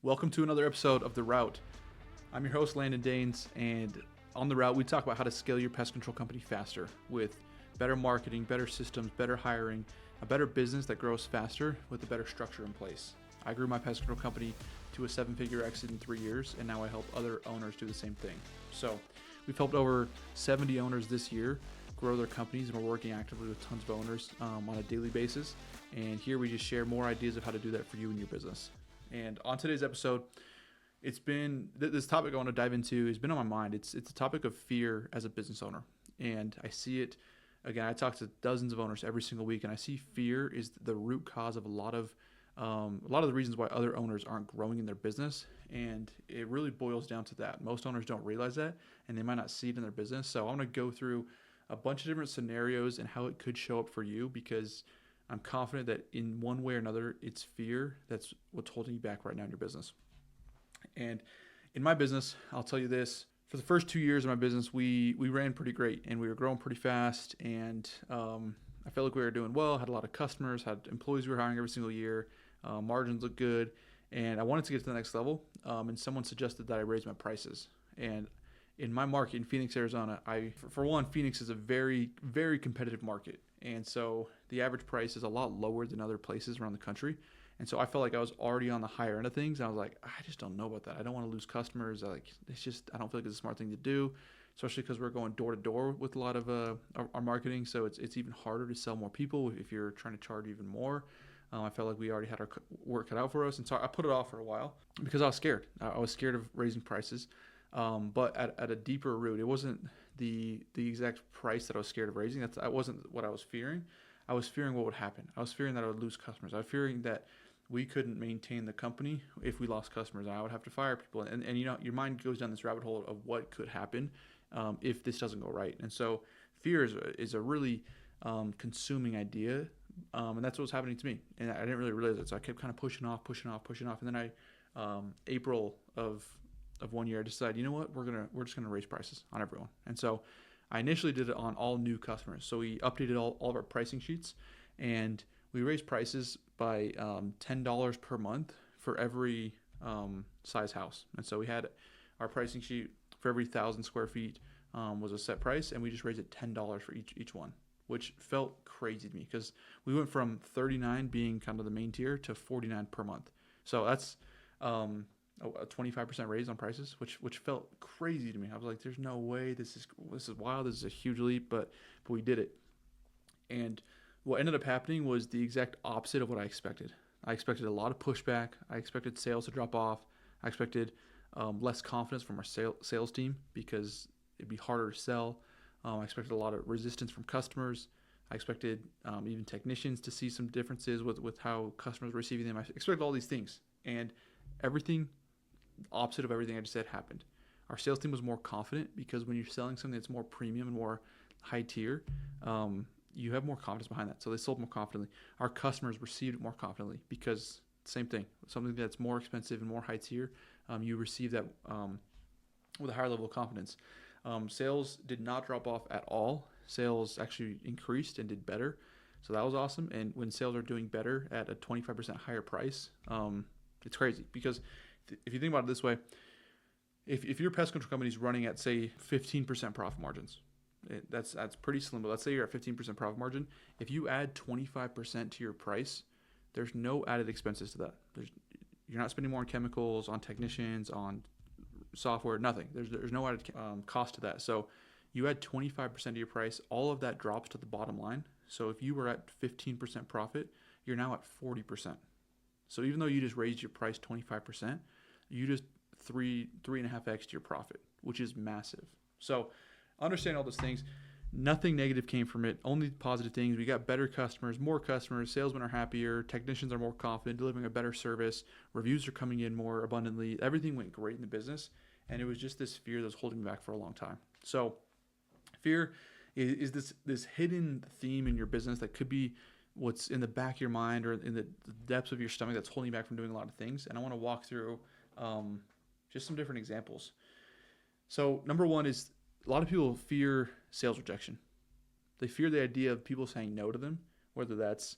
Welcome to another episode of The Route. I'm your host, Landon Danes, and on The Route, we talk about how to scale your pest control company faster with better marketing, better systems, better hiring, a better business that grows faster with a better structure in place. I grew my pest control company to a 7-figure exit in 3 years, and now I help other owners do the same thing. So we've helped over 70 owners this year grow their companies, and we're working actively with tons of owners on a daily basis. And here we just share more ideas of how to do that for you and your business. And on today's episode, it's been this topic I want to dive into has been on my mind. It's a topic of fear as a business owner, and I see it again. I talk to dozens of owners every single week, and I see fear is the root cause of a lot of the reasons why other owners aren't growing in their business. And it really boils down to that. Most owners don't realize that, and they might not see it in their business. So I want to go through a bunch of different scenarios and how it could show up for you, because I'm confident that in one way or another, it's fear that's what's holding you back right now in your business. And in my business, I'll tell you this, for the first 2 years of my business, we ran pretty great and we were growing pretty fast. And I felt like we were doing well, had a lot of customers, had employees we were hiring every single year, margins looked good. And I wanted to get to the next level. And someone suggested that I raise my prices. And in my market in Phoenix, Arizona, for one, Phoenix is a very, very competitive market. And so the average price is a lot lower than other places around the country. And so I felt like I was already on the higher end of things. And I was like, I just don't know about that. I don't want to lose customers. I don't feel like it's a smart thing to do, especially because we're going door to door with a lot of our marketing. So it's even harder to sell more people if you're trying to charge even more. I felt like we already had our work cut out for us. And so I put it off for a while because I was scared. I was scared of raising prices. But at a deeper root, it wasn't the exact price that I was scared of raising. That wasn't what I was fearing. I was fearing what would happen. I was fearing that I would lose customers. I was fearing that we couldn't maintain the company if we lost customers. I would have to fire people. And you know, your mind goes down this rabbit hole of what could happen if this doesn't go right. And so fear is a really consuming idea. And that's what was happening to me. And I didn't really realize it. So I kept kind of pushing off. And then April of 1 year, I decided, you know what, we're just gonna raise prices on everyone. And so I initially did it on all new customers. So we updated all of our pricing sheets, and we raised prices by $10 per month for every size house. And so we had our pricing sheet for every 1,000 square feet was a set price, and we just raised it $10 for each one, which felt crazy to me because we went from 39 being kind of the main tier to 49 per month. So that's a 25% raise on prices, which felt crazy to me. I was like, "There's no way. This is wild. This is a huge leap," but we did it. And what ended up happening was the exact opposite of what I expected. I expected a lot of pushback. I expected sales to drop off. I expected less confidence from our sales team because it'd be harder to sell. I expected a lot of resistance from customers. I expected even technicians to see some differences with how customers were receiving them. I expected all these things, and everything opposite of everything I just said happened. Our sales team was more confident because when you're selling something that's more premium and more high tier, you have more confidence behind that. So they sold more confidently. Our customers received it more confidently because same thing, something that's more expensive and more high tier, you receive that with a higher level of confidence. Sales did not drop off at all. Sales actually increased and did better. So that was awesome. And when sales are doing better at a 25% higher price, it's crazy because if you think about it this way, if your pest control company is running at, say, 15% profit margins, that's pretty slim, but let's say you're at 15% profit margin. If you add 25% to your price, there's no added expenses to that. You're not spending more on chemicals, on technicians, on software, nothing. There's no added cost to that. So you add 25% of your price, all of that drops to the bottom line. So if you were at 15% profit, you're now at 40%. So even though you just raised your price 25%, you just 3.5x your profit, which is massive. So understand all those things. Nothing negative came from it. Only positive things. We got better customers, more customers. Salesmen are happier. Technicians are more confident, delivering a better service. Reviews are coming in more abundantly. Everything went great in the business, and it was just this fear that was holding me back for a long time. So fear is this hidden theme in your business that could be what's in the back of your mind or in the depths of your stomach that's holding you back from doing a lot of things. And I want to walk through just some different examples. So number one is a lot of people fear sales rejection. They fear the idea of people saying no to them, whether that's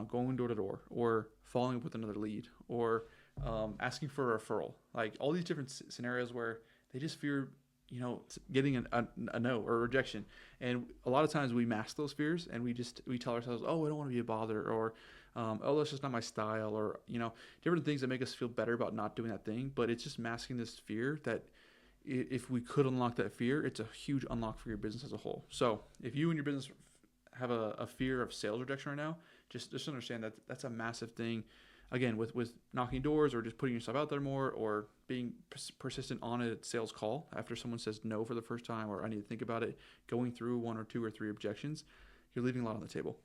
going door to door or following up with another lead or asking for a referral, like all these different scenarios where they just fear, getting a no or a rejection. And a lot of times we mask those fears and we tell ourselves, oh, I don't want to be a bother, or oh, that's just not my style, or different things that make us feel better about not doing that thing. But it's just masking this fear that if we could unlock that fear, it's a huge unlock for your business as a whole. So if you and your business have a fear of sales rejection right now, just understand that that's a massive thing. Again, with knocking doors or just putting yourself out there more, or being persistent on a sales call after someone says no for the first time, or I need to think about it, going through 1 or 2 or 3 objections, you're leaving a lot on the table.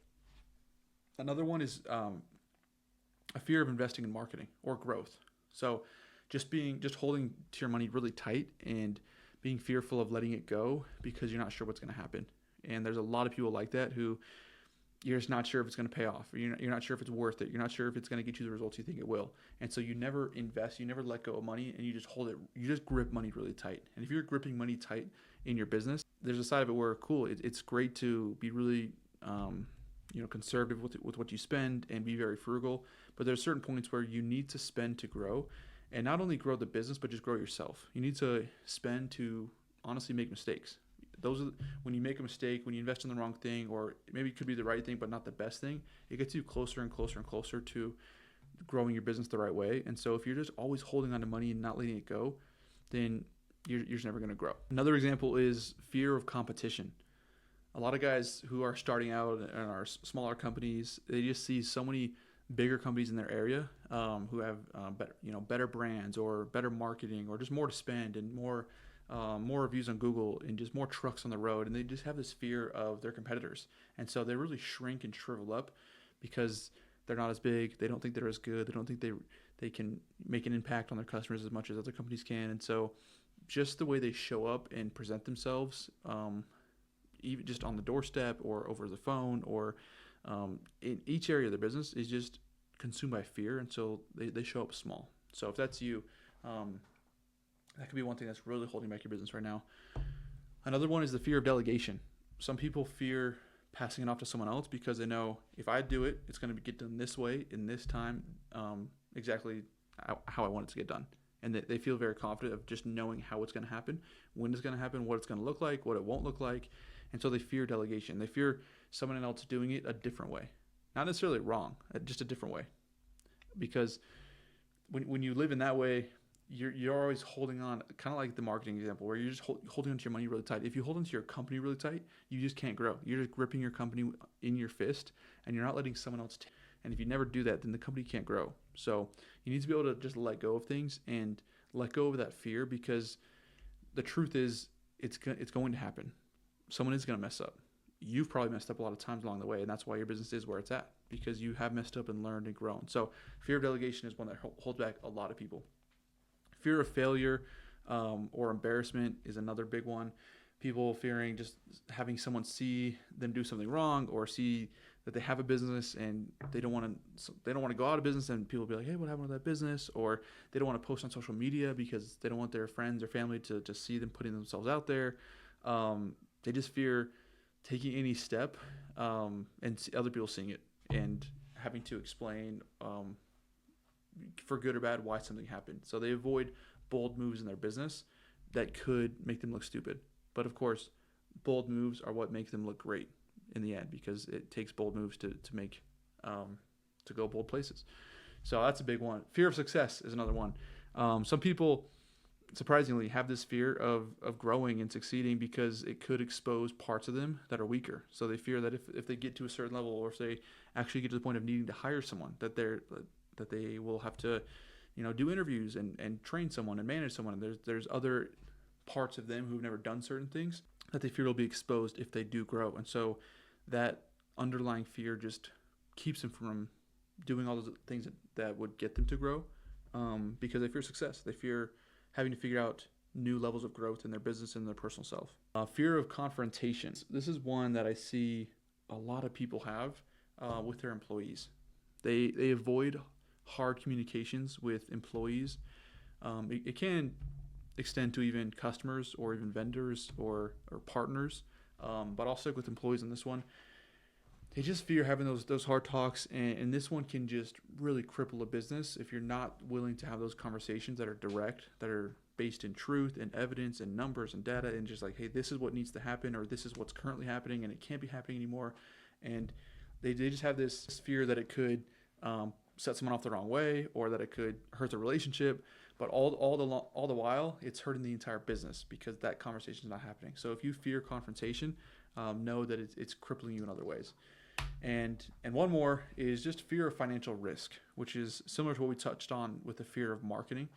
Another one is a fear of investing in marketing or growth. So just holding to your money really tight and being fearful of letting it go because you're not sure what's going to happen. And there's a lot of people like that who you're just not sure if it's going to pay off. You're not sure if it's worth it. You're not sure if it's going to get you the results you think it will. And so you never invest, you never let go of money, and you just hold it. You just grip money really tight. And if you're gripping money tight in your business, there's a side of it where, cool, it's great to be really conservative with what you spend and be very frugal. But there's certain points where you need to spend to grow, and not only grow the business, but just grow yourself. You need to spend to honestly make mistakes. When you make a mistake, when you invest in the wrong thing, or maybe it could be the right thing but not the best thing, it gets you closer and closer and closer to growing your business the right way. And so if you're just always holding on to money and not letting it go, then you're just never going to grow. Another example is fear of competition. A lot of guys who are starting out in our smaller companies, they just see so many bigger companies in their area who have better brands or better marketing or just more to spend and more reviews on Google and just more trucks on the road, and they just have this fear of their competitors, and so they really shrink and shrivel up because they're not as big. They don't think they're as good. They don't think they can make an impact on their customers as much as other companies can. And so just the way they show up and present themselves, even just on the doorstep or over the phone or in each area of their business, is just consumed by fear, and so they show up small. So if that's you, that could be one thing that's really holding back your business right now. Another one is the fear of delegation. Some people fear passing it off to someone else because they know if I do it, it's going to get done this way in this time, exactly how I want it to get done. And they feel very confident of just knowing how it's going to happen, when it's going to happen, what it's going to look like, what it won't look like. And so they fear delegation. They fear someone else doing it a different way. Not necessarily wrong, just a different way. Because when you live in that way, you're always holding on, kind of like the marketing example, where you're just holding onto your money really tight. If you hold onto your company really tight, you just can't grow. You're just gripping your company in your fist, and you're not letting someone else and if you never do that, then the company can't grow. So you need to be able to just let go of things and let go of that fear, because the truth is it's going to happen. Someone is going to mess up. You've probably messed up a lot of times along the way, and that's why your business is where it's at, because you have messed up and learned and grown. So fear of delegation is one that holds back a lot of people. Fear of failure or embarrassment is another big one. People fearing just having someone see them do something wrong, or see that they have a business and they don't want to go out of business, and people be like, hey, what happened with that business? Or they don't want to post on social media because they don't want their friends or family to just see them putting themselves out there. They just fear taking any step and other people seeing it and having to explain for good or bad why something happened. So they avoid bold moves in their business that could make them look stupid. But of course, bold moves are what make them look great in the end, because it takes bold moves to go bold places. So that's a big one. Fear of success is another one. Some people surprisingly have this fear of growing and succeeding because it could expose parts of them that are weaker. So they fear that if they get to a certain level, or if they actually get to the point of needing to hire someone, that they will have to, do interviews and train someone and manage someone. And there's other parts of them who've never done certain things that they fear will be exposed if they do grow. And so that underlying fear just keeps them from doing all those things that would get them to grow, because they fear success. They fear having to figure out new levels of growth in their business and their personal self. Fear of confrontation. This is one that I see a lot of people have with their employees. They avoid hard communications with employees. It can extend to even customers or even vendors or partners, but I'll stick with employees on this one. They just fear having those hard talks, and this one can just really cripple a business if you're not willing to have those conversations that are direct, that are based in truth and evidence and numbers and data, and just like, hey, this is what needs to happen, or this is what's currently happening, and it can't be happening anymore. And they just have this fear that it could set someone off the wrong way, or that it could hurt the relationship. But all the while, it's hurting the entire business because that conversation is not happening. So if you fear confrontation, know that it's crippling you in other ways. And one more is just fear of financial risk, which is similar to what we touched on with the fear of marketing,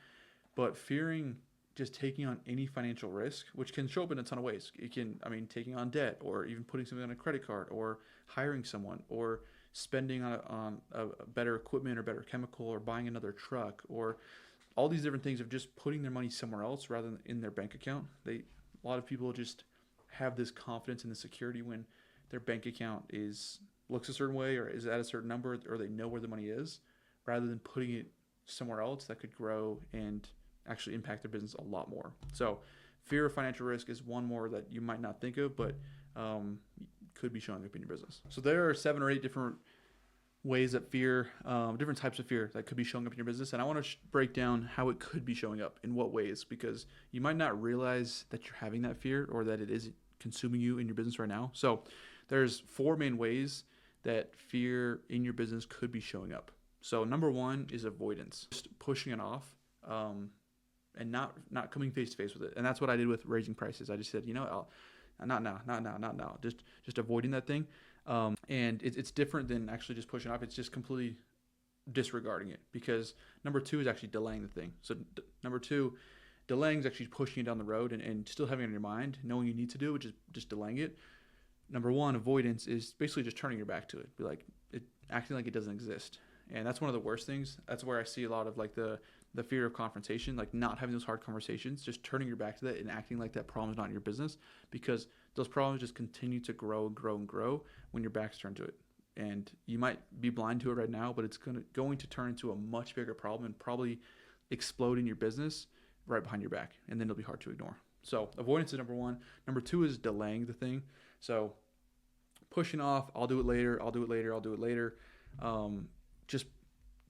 but fearing just taking on any financial risk, which can show up in a ton of ways. It can, taking on debt, or even putting something on a credit card, or hiring someone, or spending on a better equipment or better chemical, or buying another truck, or all these different things of just putting their money somewhere else rather than in their bank account. A lot of people just have this confidence and the security when their bank account looks a certain way, or is at a certain number, or they know where the money is, rather than putting it somewhere else that could grow and actually impact their business a lot more. So fear of financial risk is one more that you might not think of, but could be showing up in your business. So there are 7 or 8 different ways that fear, different types of fear that could be showing up in your business. And I want to break down how it could be showing up, in what ways, because you might not realize that you're having that fear, or that it is consuming you in your business right now. So there's 4 main ways that fear in your business could be showing up. So number 1 is avoidance, just pushing it off, and not coming face to face with it. And that's what I did with raising prices. I just said, not now, just avoiding that thing. And it's different than actually just pushing off. It's just completely disregarding it, because number 2 is actually delaying the thing. So number 2, delaying is actually pushing it down the road and still having it in your mind, knowing you need to do, which is just delaying it. Number 1, avoidance, is basically just turning your back to it, acting like it doesn't exist. And that's one of the worst things. That's where I see a lot of like the fear of confrontation, like not having those hard conversations, just turning your back to that and acting like that problem is not in your business, because those problems just continue to grow and grow and grow when your back's turned to it. And you might be blind to it right now, but it's going to turn into a much bigger problem and probably explode in your business right behind your back, and then it'll be hard to ignore. So avoidance is number 1. Number 2 is delaying the thing. So pushing off, I'll do it later. Just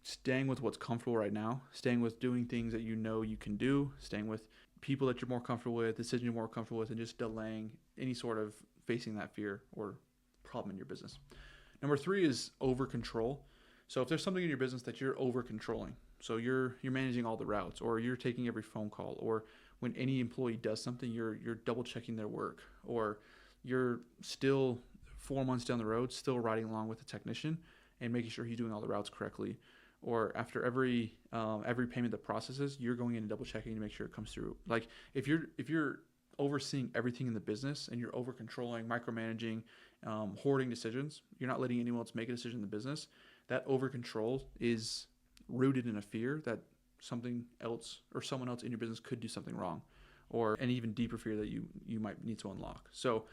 staying with what's comfortable right now, staying with doing things that you can do, staying with people that you're more comfortable with, decisions you're more comfortable with, and just delaying any sort of facing that fear or problem in your business. Number 3 is over control. So if there's something in your business that you're over controlling, so you're managing all the routes, or you're taking every phone call, or when any employee does something, you're double checking their work, or you're still 4 months down the road, still riding along with the technician and making sure he's doing all the routes correctly. Or after every payment that processes, you're going in and double checking to make sure it comes through. Like if you're overseeing everything in the business and you're over controlling, micromanaging, hoarding decisions, you're not letting anyone else make a decision in the business. That over control is rooted in a fear that something else or someone else in your business could do something wrong, or an even deeper fear that you might need to unlock. So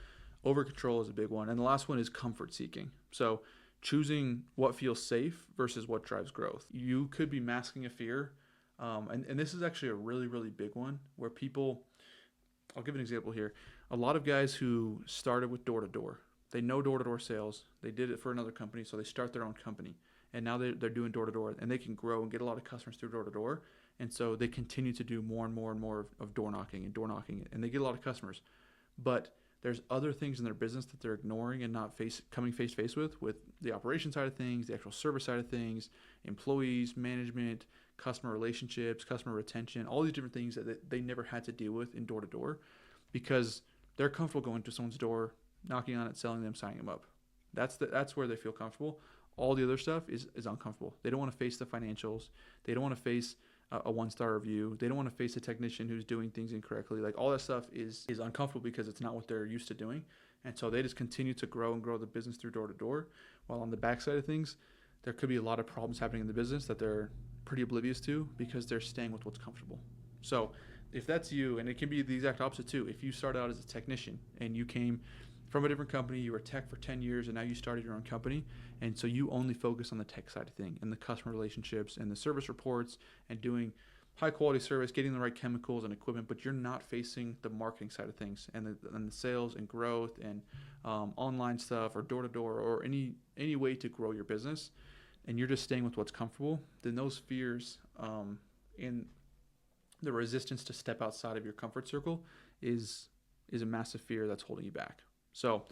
over control is a big one. And the last one is comfort seeking. So choosing what feels safe versus what drives growth. You could be masking a fear. And this is actually a really, really big one where people, I'll give an example here. A lot of guys who started with door-to-door, they know door-to-door sales. They did it for another company, so they start their own company. And now they're doing door-to-door, and they can grow and get a lot of customers through door-to-door. And so they continue to do more and more and more of door knocking, and they get a lot of customers. But there's other things in their business that they're ignoring and not coming face to face with the operation side of things, the actual service side of things, employees, management, customer relationships, customer retention, all these different things that they never had to deal with in door-to-door, because they're comfortable going to someone's door, knocking on it, selling them, signing them up. That's where they feel comfortable. All the other stuff is uncomfortable. They don't want to face the financials. They don't want to face a 1-star review. They don't want to face a technician who's doing things incorrectly. Like all that stuff is uncomfortable because it's not what they're used to doing. And so they just continue to grow and grow the business through door-to-door. While on the backside of things, there could be a lot of problems happening in the business that they're pretty oblivious to because they're staying with what's comfortable. So if that's you, and it can be the exact opposite too, if you started out as a technician and you came from a different company, you were tech for 10 years and now you started your own company, and so you only focus on the tech side of thing and the customer relationships and the service reports and doing high quality service, getting the right chemicals and equipment, but you're not facing the marketing side of things and the sales and growth and online stuff or door to door or any way to grow your business, and you're just staying with what's comfortable, then those fears and the resistance to step outside of your comfort circle is a massive fear that's holding you back. So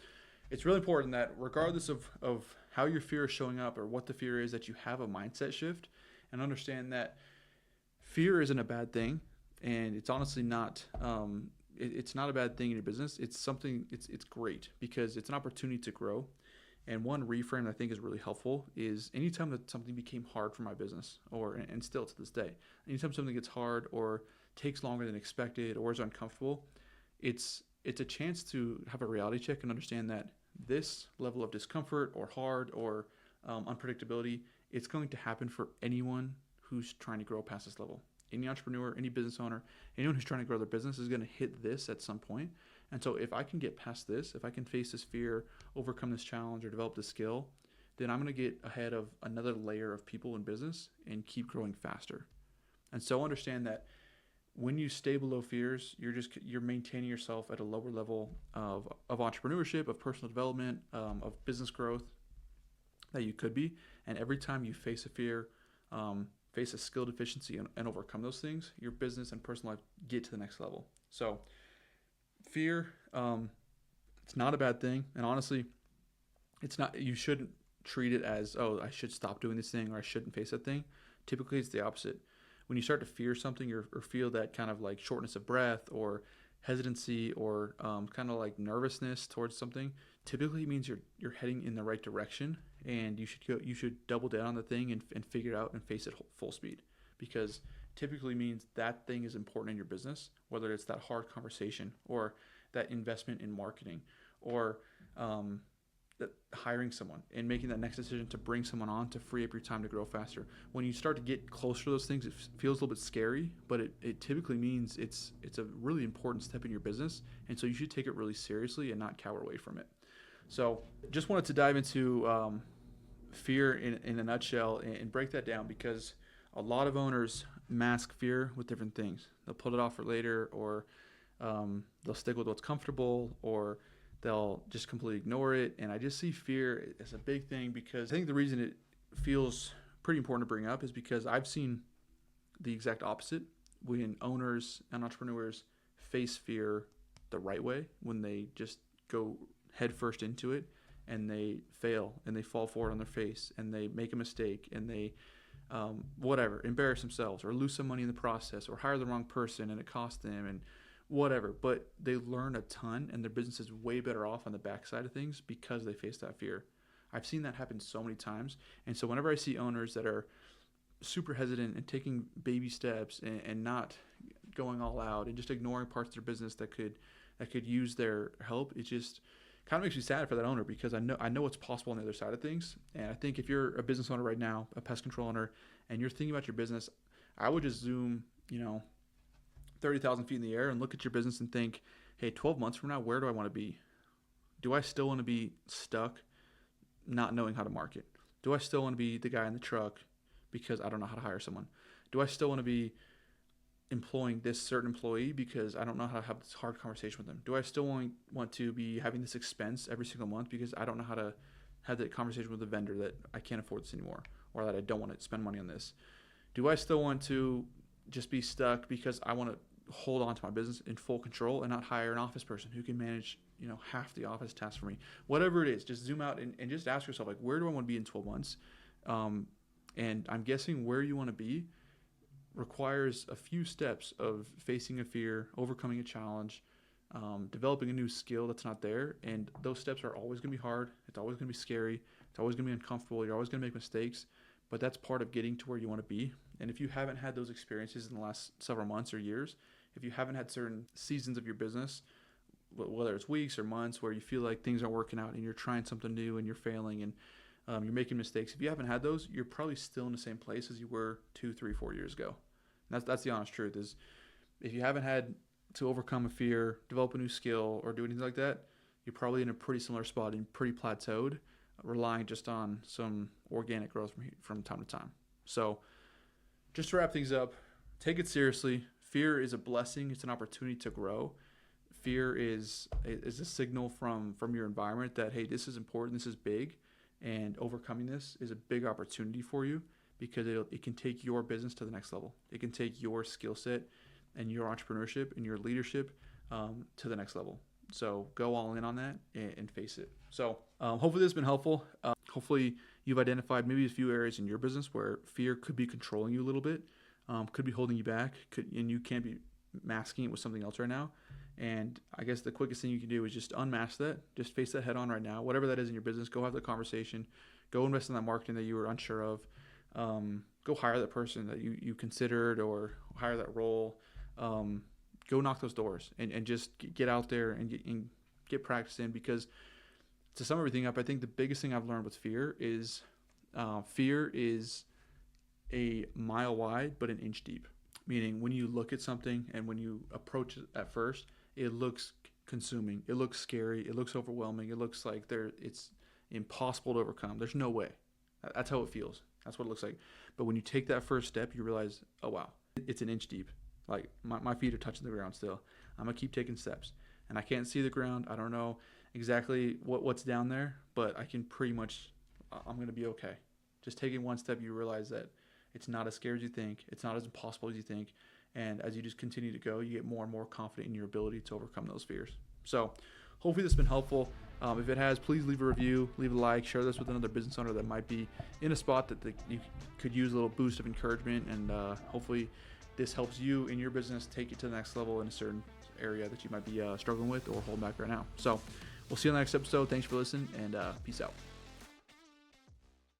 it's really important that regardless of how your fear is showing up or what the fear is, that you have a mindset shift and understand that fear isn't a bad thing, and it's honestly not. It's not a bad thing in your business. It's something. It's great because it's an opportunity to grow. And one reframe that I think is really helpful is anytime that something became hard for my business, and still to this day, anytime something gets hard or takes longer than expected or is uncomfortable, it's a chance to have a reality check and understand that this level of discomfort or hard or unpredictability, it's going to happen for anyone who's trying to grow past this level. Any entrepreneur, any business owner, anyone who's trying to grow their business is going to hit this at some point. And so if I can get past this, if I can face this fear, overcome this challenge, or develop this skill, then I'm going to get ahead of another layer of people in business and keep growing faster. And so understand that when you stay below fears, you're maintaining yourself at a lower level of entrepreneurship, of personal development, of business growth that you could be. And every time you face a fear, face a skill deficiency and overcome those things, your business and personal life get to the next level. So fear, it's not a bad thing. And honestly, it's not, you shouldn't treat it as, oh, I should stop doing this thing or I shouldn't face that thing. Typically it's the opposite. When you start to fear something or feel that kind of like shortness of breath or hesitancy or kind of like nervousness towards something, typically it means you're heading in the right direction, and you should double down on the thing and figure it out and face it full speed, because typically means that thing is important in your business, whether it's that hard conversation or that investment in marketing or that hiring someone and making that next decision to bring someone on to free up your time to grow faster. When you start to get closer to those things, it feels a little bit scary, but it typically means it's a really important step in your business, and so you should take it really seriously and not cower away from it. So just wanted to dive into fear in a nutshell and break that down, because a lot of owners mask fear with different things. They'll put it off for later, or they'll stick with what's comfortable, or they'll just completely ignore it. And I just see fear as a big thing, because I think the reason it feels pretty important to bring up is because I've seen the exact opposite when owners and entrepreneurs face fear the right way, when they just go headfirst into it and they fail and they fall forward on their face and they make a mistake and they embarrass themselves or lose some money in the process or hire the wrong person and it costs them and whatever, but they learn a ton and their business is way better off on the backside of things because they face that fear. I've seen that happen so many times. And so whenever I see owners that are super hesitant and taking baby steps and not going all out and just ignoring parts of their business that could use their help, it just kind of makes me sad for that owner, because I know what's possible on the other side of things. And I think if you're a business owner right now, a pest control owner, and you're thinking about your business, I would just zoom, 30,000 feet in the air and look at your business and think, hey, 12 months from now, where do I want to be? Do I still want to be stuck not knowing how to market? Do I still want to be the guy in the truck because I don't know how to hire someone? Do I still want to be employing this certain employee because I don't know how to have this hard conversation with them? Do I still want to be having this expense every single month because I don't know how to have that conversation with a vendor that I can't afford this anymore, or that I don't want to spend money on this? Do I still want to just be stuck because I want to hold on to my business in full control and not hire an office person who can manage, half the office tasks for me? Whatever it is, just zoom out and just ask yourself, like, where do I want to be in 12 months? And I'm guessing where you want to be requires a few steps of facing a fear, overcoming a challenge, developing a new skill that's not there. And those steps are always going to be hard. It's always going to be scary. It's always going to be uncomfortable. You're always going to make mistakes, but that's part of getting to where you want to be. And if you haven't had those experiences in the last several months or years, if you haven't had certain seasons of your business, whether it's weeks or months where you feel like things aren't working out and you're trying something new and you're failing and you're making mistakes, if you haven't had those, you're probably still in the same place as you were 2, 3, 4 years ago. And that's the honest truth, is if you haven't had to overcome a fear, develop a new skill, or do anything like that, you're probably in a pretty similar spot and pretty plateaued, relying just on some organic growth from time to time. So just to wrap things up, take it seriously. Fear is a blessing. It's an opportunity to grow. Fear is a signal from your environment that, hey, this is important, this is big, and overcoming this is a big opportunity for you, because it can take your business to the next level. It can take your skill set and your entrepreneurship and your leadership to the next level. So go all in on that and face it. So hopefully this has been helpful. Hopefully you've identified maybe a few areas in your business where fear could be controlling you a little bit, could be holding you back, and you can't be masking it with something else right now. And I guess the quickest thing you can do is just unmask that, just face that head on right now. Whatever that is in your business, go have the conversation, go invest in that marketing that you were unsure of, go hire that person that you considered, or hire that role. Go knock those doors and just get out there and get practice in, because to sum everything up, I think the biggest thing I've learned with fear is a mile wide but an inch deep. Meaning when you look at something and when you approach it at first, it looks consuming, it looks scary, it looks overwhelming, it looks like it's impossible to overcome. There's no way. That's how it feels. That's what it looks like. But when you take that first step, you realize, oh wow, it's an inch deep. Like my feet are touching the ground still. I'm gonna keep taking steps, and I can't see the ground. I don't know exactly what's down there, but I can pretty much, I'm gonna be okay. Just taking one step, you realize that it's not as scary as you think. It's not as impossible as you think. And as you just continue to go, you get more and more confident in your ability to overcome those fears. So hopefully this has been helpful. If it has, please leave a review, leave a like, share this with another business owner that might be in a spot that you could use a little boost of encouragement. And hopefully this helps you in your business take it to the next level in a certain area that you might be struggling with or holding back right now. So we'll see you on the next episode. Thanks for listening, and peace out.